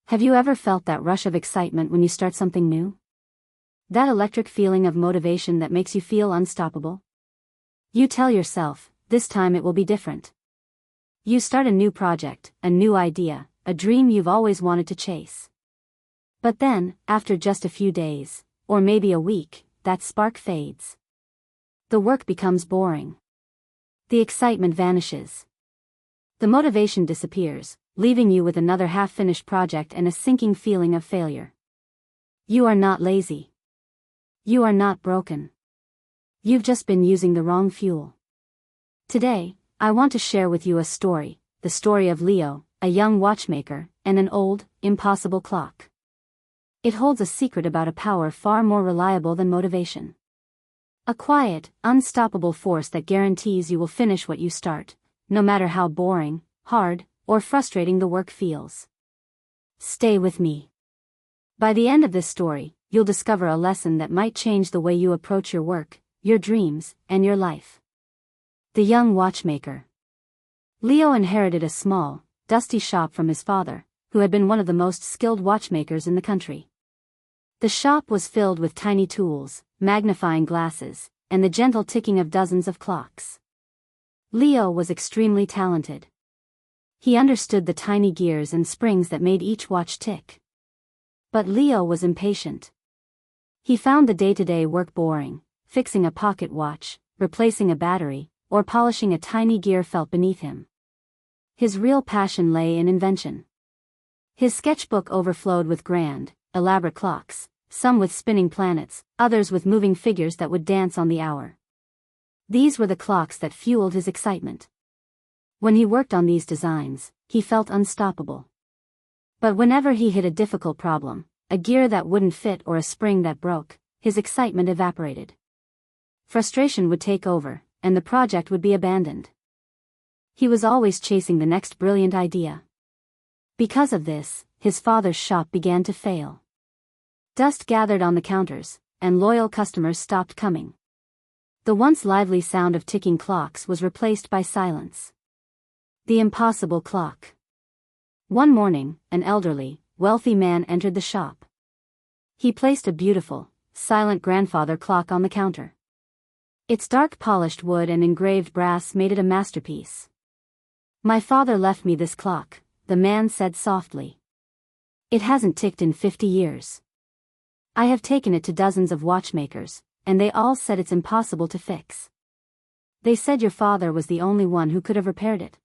Have you ever felt that rush of excitement when you start something new? That electric feeling of motivation that makes you feel unstoppable? You tell yourself, this time it will be different. You start a new project, a new idea, a dream you've always wanted to chase. But then, after just a few days, or maybe a week, that spark fades. The work becomes boring. The excitement vanishes. The motivation disappears, leaving you with another half-finished project and a sinking feeling of failure. You are not lazy. You are not broken. You've just been using the wrong fuel. Today, I want to share with you a story, the story of Leo, a young watchmaker, and an old, impossible clock. It holds a secret about a power far more reliable than motivation. A quiet, unstoppable force that guarantees you will finish what you start, no matter how boring, hard, or frustrating the work feels. Stay with me. By the end of this story, you'll discover a lesson that might change the way you approach your work, your dreams, and your life. The young watchmaker. Leo inherited a small, dusty shop from his father, who had been one of the most skilled watchmakers in the country. The shop was filled with tiny tools, magnifying glasses, and the gentle ticking of dozens of clocks. Leo was extremely talented. He understood the tiny gears and springs that made each watch tick. But Leo was impatient. He found the day-to-day work boring. Fixing a pocket watch, replacing a battery, or polishing a tiny gear felt beneath him. His real passion lay in invention. His sketchbook overflowed with grand, elaborate clocks, some with spinning planets, others with moving figures that would dance on the hour. These were the clocks that fueled his excitement. When he worked on these designs, he felt unstoppable. But whenever he hit a difficult problem, a gear that wouldn't fit or a spring that broke, his excitement evaporated. Frustration would take over, and the project would be abandoned. He was always chasing the next brilliant idea. Because of this, his father's shop began to fail. Dust gathered on the counters, and loyal customers stopped coming. The once lively sound of ticking clocks was replaced by silence. The impossible clock. One morning, an elderly, wealthy man entered the shop. He placed a beautiful, silent grandfather clock on the counter. Its dark polished wood and engraved brass made it a masterpiece. "My father left me this clock," the man said softly. "It hasn't ticked in 50 years. I have taken it to dozens of watchmakers, and they all said it's impossible to fix. They said your father was the only one who could have repaired it.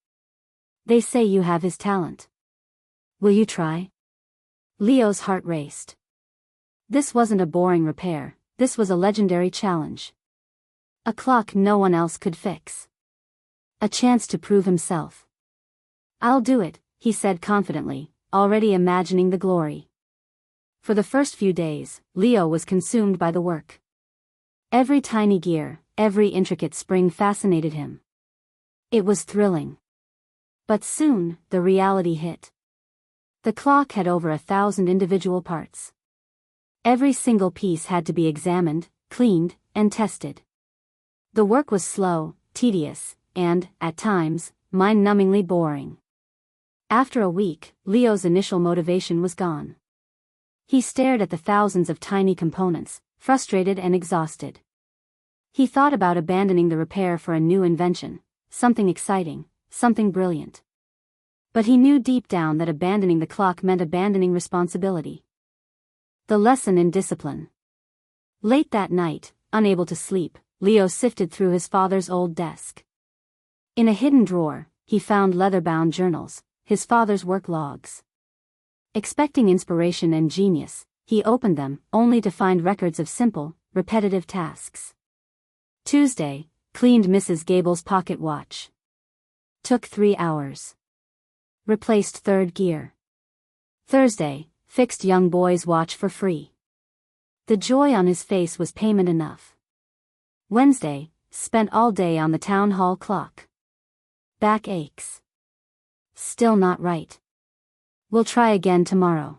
They say you have his talent. Will you try?" Leo's heart raced. This wasn't a boring repair, this was a legendary challenge. A clock no one else could fix. A chance to prove himself. "I'll do it," he said confidently, already imagining the glory. For the first few days, Leo was consumed by the work. Every tiny gear, every intricate spring fascinated him. It was thrilling. But soon, the reality hit. The clock had over 1,000 individual parts. Every single piece had to be examined, cleaned, and tested. The work was slow, tedious, and, at times, mind-numbingly boring. After a week, Leo's initial motivation was gone. He stared at the thousands of tiny components, frustrated and exhausted. He thought about abandoning the repair for a new invention, something exciting, something brilliant. But he knew deep down that abandoning the clock meant abandoning responsibility. The lesson in discipline. Late that night, unable to sleep, Leo sifted through his father's old desk. In a hidden drawer, he found leather-bound journals, his father's work logs. Expecting inspiration and genius, he opened them, only to find records of simple, repetitive tasks. Tuesday, cleaned Mrs. Gable's pocket watch. Took 3 hours. Replaced third gear. Thursday, fixed young boy's watch for free. The joy on his face was payment enough. Wednesday, spent all day on the town hall clock. Back aches. Still not right. We'll try again tomorrow.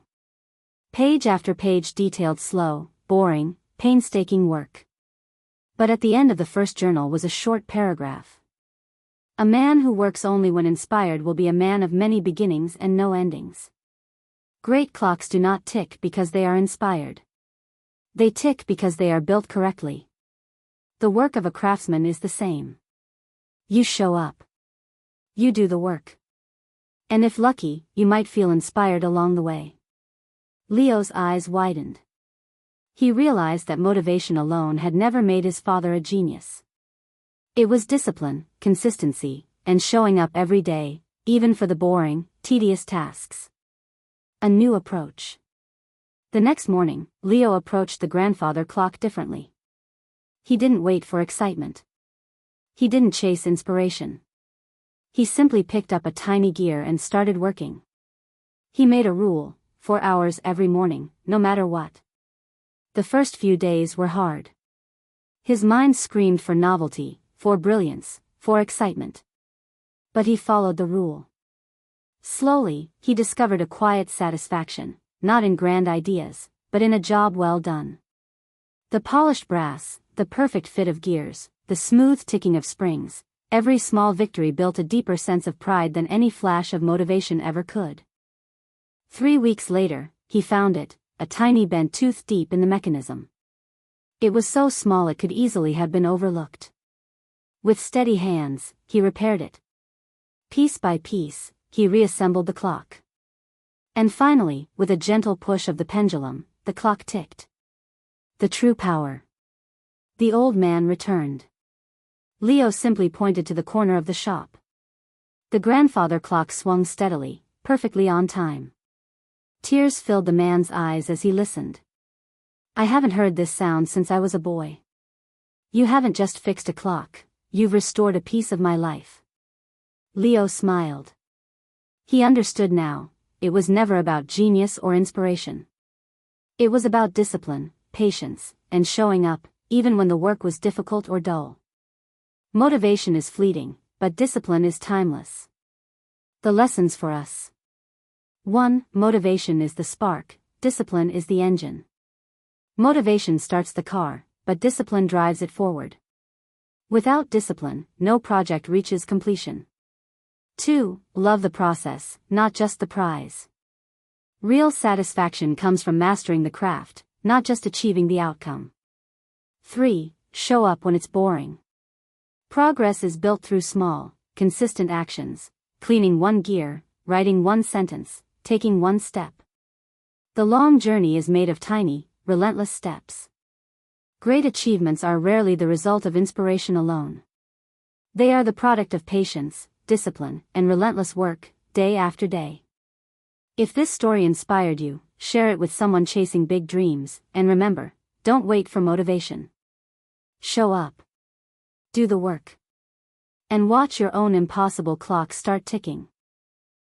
Page after page detailed slow, boring, painstaking work. But at the end of the first journal was a short paragraph. "A man who works only when inspired will be a man of many beginnings and no endings." Great clocks do not tick because they are inspired. They tick because they are built correctly. The work of a craftsman is the same. You show up. You do the work. And if lucky, you might feel inspired along the way. Leo's eyes widened. He realized that motivation alone had never made his father a genius. It was discipline, consistency, and showing up every day, even for the boring, tedious tasks. A new approach. The next morning, Leo approached the grandfather clock differently. He didn't wait for excitement. He didn't chase inspiration. He simply picked up a tiny gear and started working. He made a rule, 4 hours every morning, no matter what. The first few days were hard. His mind screamed for novelty, for brilliance, for excitement. But he followed the rule. Slowly, he discovered a quiet satisfaction, not in grand ideas, but in a job well done. The polished brass, the perfect fit of gears, the smooth ticking of springs, every small victory built a deeper sense of pride than any flash of motivation ever could. 3 weeks later, he found it, a tiny bent tooth deep in the mechanism. It was so small it could easily have been overlooked. With steady hands, he repaired it. Piece by piece, he reassembled the clock. And finally, with a gentle push of the pendulum, the clock ticked. The true power. The old man returned. Leo simply pointed to the corner of the shop. The grandfather clock swung steadily, perfectly on time. Tears filled the man's eyes as he listened. I haven't heard this sound since I was a boy. You haven't just fixed a clock, you've restored a piece of my life. Leo smiled. He understood now, it was never about genius or inspiration. It was about discipline, patience, and showing up, even when the work was difficult or dull. Motivation is fleeting, but discipline is timeless. The lessons for us. 1. Motivation is the spark, discipline is the engine. Motivation starts the car, but discipline drives it forward. Without discipline, no project reaches completion. 2. Love the process, not just the prize. Real satisfaction comes from mastering the craft, not just achieving the outcome. 3. Show up when it's boring. Progress is built through small, consistent actions, cleaning one gear, writing one sentence, taking one step. The long journey is made of tiny, relentless steps. Great achievements are rarely the result of inspiration alone. They are the product of patience, discipline, and relentless work, day after day. If this story inspired you, share it with someone chasing big dreams, and remember, don't wait for motivation. Show up. Do the work. And watch your own impossible clock start ticking.